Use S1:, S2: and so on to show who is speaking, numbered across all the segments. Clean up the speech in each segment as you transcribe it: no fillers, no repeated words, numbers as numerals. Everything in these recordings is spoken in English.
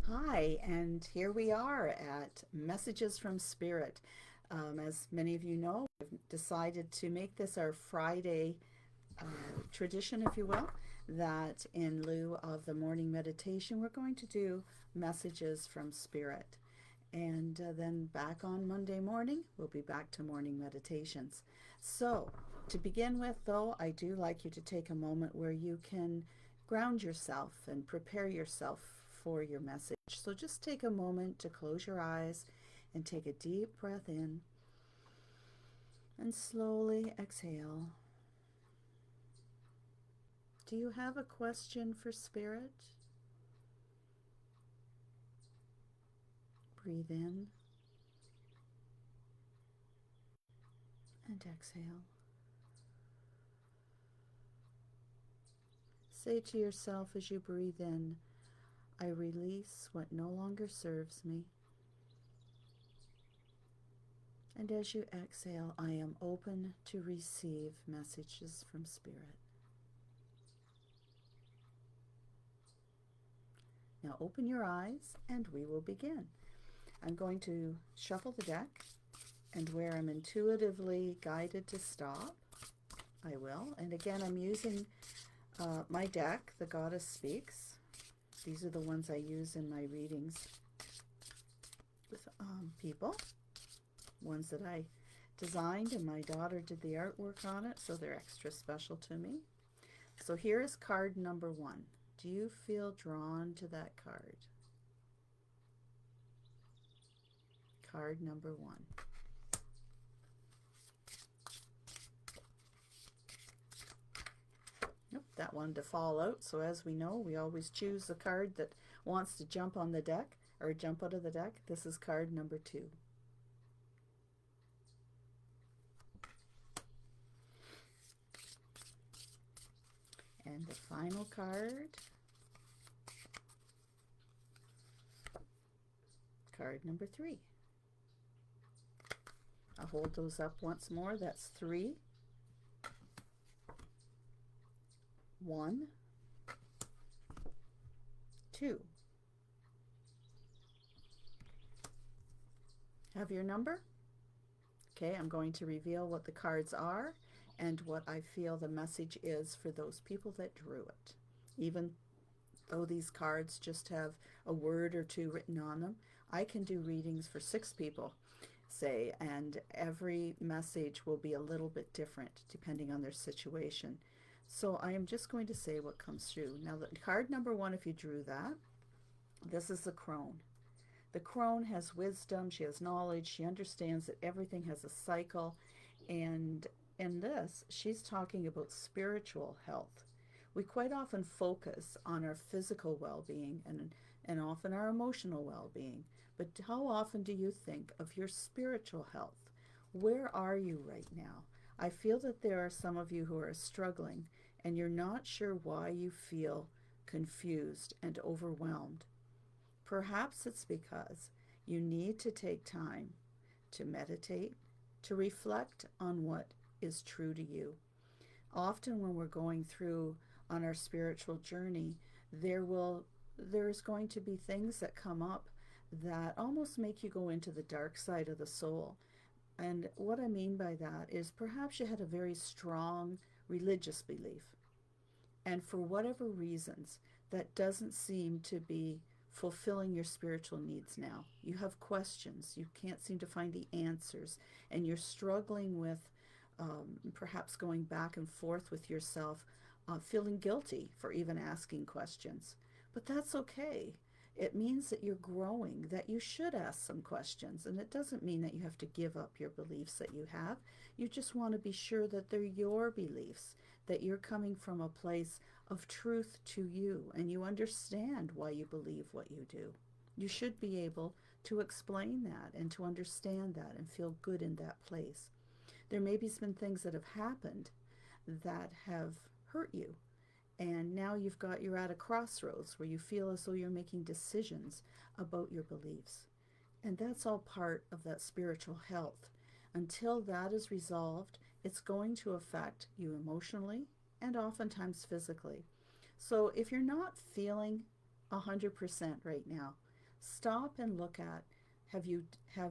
S1: Hi, and here we are at Messages from Spirit. As many of you know, we've decided to make this our Friday tradition, if you will, that in lieu of the morning meditation, we're going to do Messages from Spirit. And then back on Monday morning, we'll be back to morning meditations. So, to begin with, though, I do like you to take a moment where you can ground yourself and prepare yourself for your message. So, just take a moment to close your eyes and take a deep breath in and slowly exhale. Do you have a question for Spirit? Breathe in and exhale. Say to yourself as you breathe in, I release what no longer serves me. And as you exhale, I am open to receive messages from Spirit. Now open your eyes and we will begin. I'm going to shuffle the deck, and where I'm intuitively guided to stop, I will. And again, I'm using my deck, The Goddess Speaks. These are the ones I use in my readings with people. Ones that I designed, and my daughter did the artwork on it, so they're extra special to me. So here is card number 1. Do you feel drawn to that card? Card number 1. Nope, that wanted to fall out. So as we know, we always choose the card that wants to jump on the deck or jump out of the deck. This is card number 2. And the final card, card number 3. I'll hold those up once more. That's 3, 1, 2. Have your number? Okay, I'm going to reveal what the cards are and what I feel the message is for those people that drew it. Even though these cards just have a word or two written on them, I can do readings for 6 people, say, and every message will be a little bit different depending on their situation. So I am just going to say what comes through. Now, the card number 1, if you drew that, this is the crone. The crone has wisdom, she has knowledge, she understands that everything has a cycle, and in this, she's talking about spiritual health. We quite often focus on our physical well being and often our emotional well being, but how often do you think of your spiritual health? Where are you right now? I feel that there are some of you who are struggling and you're not sure why you feel confused and overwhelmed. Perhaps it's because you need to take time to meditate, to reflect on what is true to you. Often when we're going through on our spiritual journey, there's going to be things that come up that almost make you go into the dark side of the soul. And what I mean by that is perhaps you had a very strong religious belief, and for whatever reasons, that doesn't seem to be fulfilling your spiritual needs now. You have questions, you can't seem to find the answers, and you're struggling with perhaps going back and forth with yourself, feeling guilty for even asking questions. But that's okay. It means that you're growing, that you should ask some questions. And it doesn't mean that you have to give up your beliefs that you have. You just want to be sure that they're your beliefs, that you're coming from a place of truth to you and you understand why you believe what you do. You should be able to explain that and to understand that and feel good in that place. There may be some things that have happened that have hurt you, and now you're at a crossroads where you feel as though you're making decisions about your beliefs. And that's all part of that spiritual health. Until that is resolved, it's going to affect you emotionally and oftentimes physically. So if you're not feeling 100% right now, Stop and look at, have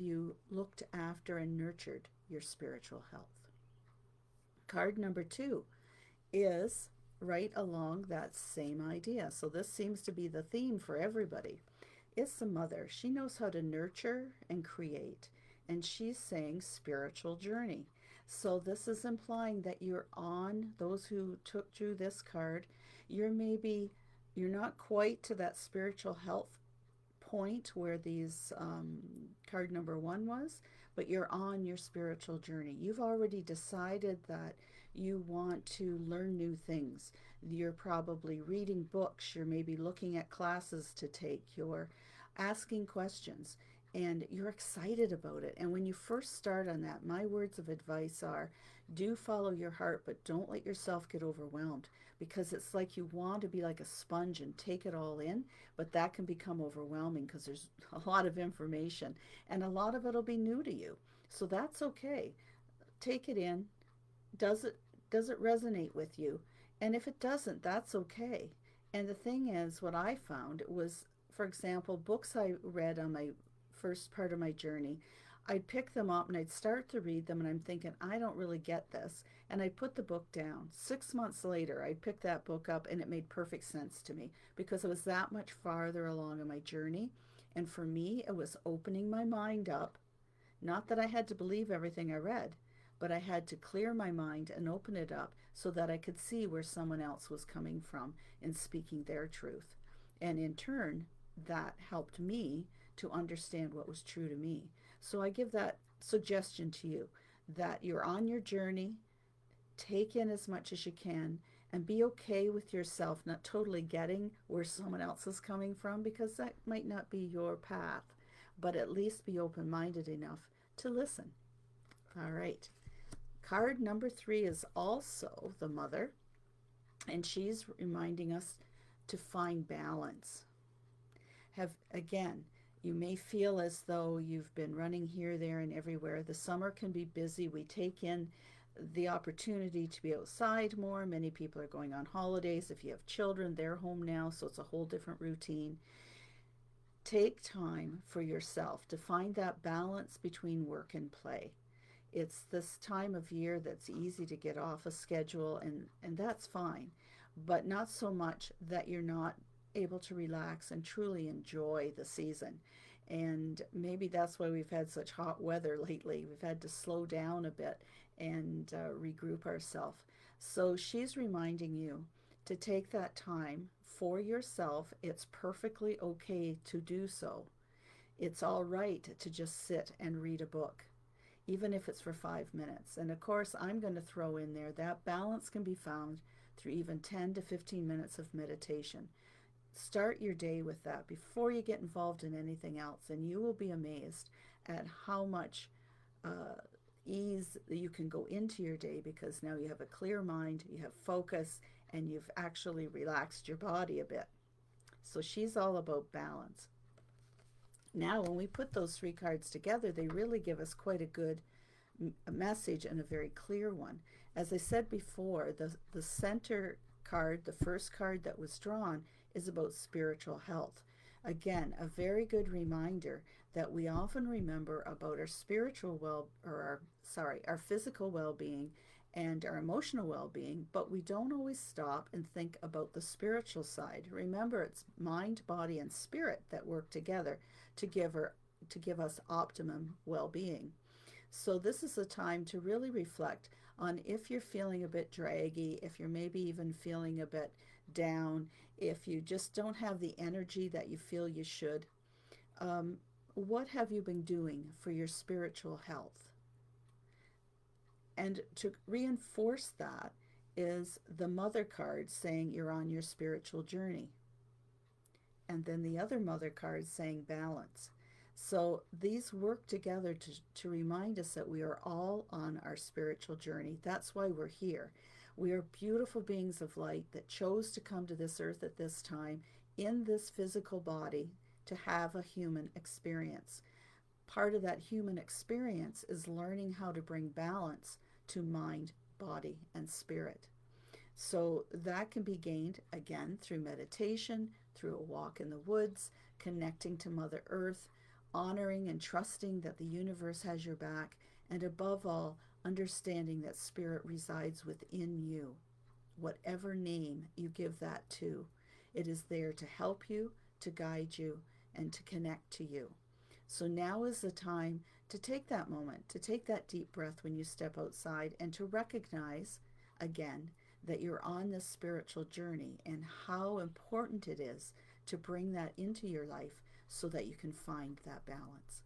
S1: you looked after and nurtured your spiritual health? Card number 2 is right along that same idea. So this seems to be the theme for everybody. It's the mother. She knows how to nurture and create, and she's saying spiritual journey. So this is implying that you're on, those who took drew this card, you're not quite to that spiritual health point where these card number 1 was, but you're on your spiritual journey. You've already decided that you want to learn new things. You're probably reading books, you're maybe looking at classes to take, you're asking questions, and you're excited about it. And when you first start on that, my words of advice are, do follow your heart, but don't let yourself get overwhelmed, because it's like you want to be like a sponge and take it all in, but that can become overwhelming because there's a lot of information and a lot of it'll be new to you. So that's okay. Take it in. Does it resonate with you? And if it doesn't, that's okay. And the thing is, what I found was, for example, books I read on my first part of my journey, I'd pick them up and I'd start to read them and I'm thinking, I don't really get this. And I'd put the book down. 6 months later, I'd pick that book up and it made perfect sense to me because it was that much farther along in my journey. And for me, it was opening my mind up. Not that I had to believe everything I read, but I had to clear my mind and open it up so that I could see where someone else was coming from and speaking their truth. And in turn, that helped me to understand what was true to me. So I give that suggestion to you that you're on your journey, take in as much as you can, and be okay with yourself not totally getting where someone else is coming from because that might not be your path, but at least be open minded enough to listen. All right. Card number 3 is also the mother, and she's reminding us to find balance. Again, you may feel as though you've been running here, there, and everywhere. The summer can be busy. We take in the opportunity to be outside more. Many people are going on holidays. If you have children, they're home now, so it's a whole different routine. Take time for yourself to find that balance between work and play. It's this time of year that's easy to get off a schedule, and that's fine, but not so much that you're not able to relax and truly enjoy the season. And maybe that's why we've had such hot weather lately. We've had to slow down a bit and regroup ourselves. So she's reminding you to take that time for yourself. It's perfectly okay to do so. It's all right to just sit and read a book, even if it's for 5 minutes. And of course, I'm going to throw in there that balance can be found through even 10 to 15 minutes of meditation. Start your day with that before you get involved in anything else, and you will be amazed at how much ease you can go into your day because now you have a clear mind, you have focus, and you've actually relaxed your body a bit. So she's all about balance. Now, when we put those 3 cards together, they really give us quite a good message and a very clear one. As I said before, the center card, the first card that was drawn, is about spiritual health. Again, a very good reminder that we often remember about our our physical well-being and our emotional well-being, but we don't always stop and think about the spiritual side. Remember, it's mind, body, and spirit that work together to give us optimum well-being. So this is a time to really reflect on if you're feeling a bit draggy, if you're maybe even feeling a bit down, if you just don't have the energy that you feel you should. What have you been doing for your spiritual health? And to reinforce that is the mother card saying you're on your spiritual journey. And then the other mother card saying balance. So these work together to remind us that we are all on our spiritual journey. That's why we're here. We are beautiful beings of light that chose to come to this earth at this time in this physical body to have a human experience. Part of that human experience is learning how to bring balance to mind, body, and spirit. So that can be gained, again, through meditation, through a walk in the woods, connecting to Mother Earth, honoring and trusting that the universe has your back, and above all, understanding that Spirit resides within you. Whatever name you give that to, it is there to help you, to guide you, and to connect to you. So now is the time to take that moment, to take that deep breath when you step outside, and to recognize again that you're on this spiritual journey and how important it is to bring that into your life so that you can find that balance.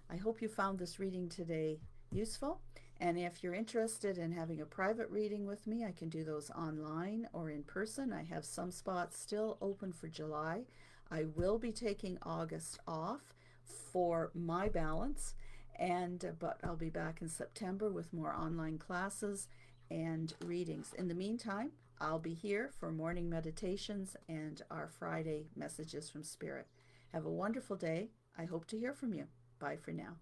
S1: I hope you found this reading today useful. And if you're interested in having a private reading with me, I can do those online or in person. I have some spots still open for July. I will be taking August off for my balance, but I'll be back in September with more online classes and readings. In the meantime, I'll be here for morning meditations and our Friday messages from Spirit. Have a wonderful day. I hope to hear from you. Bye for now.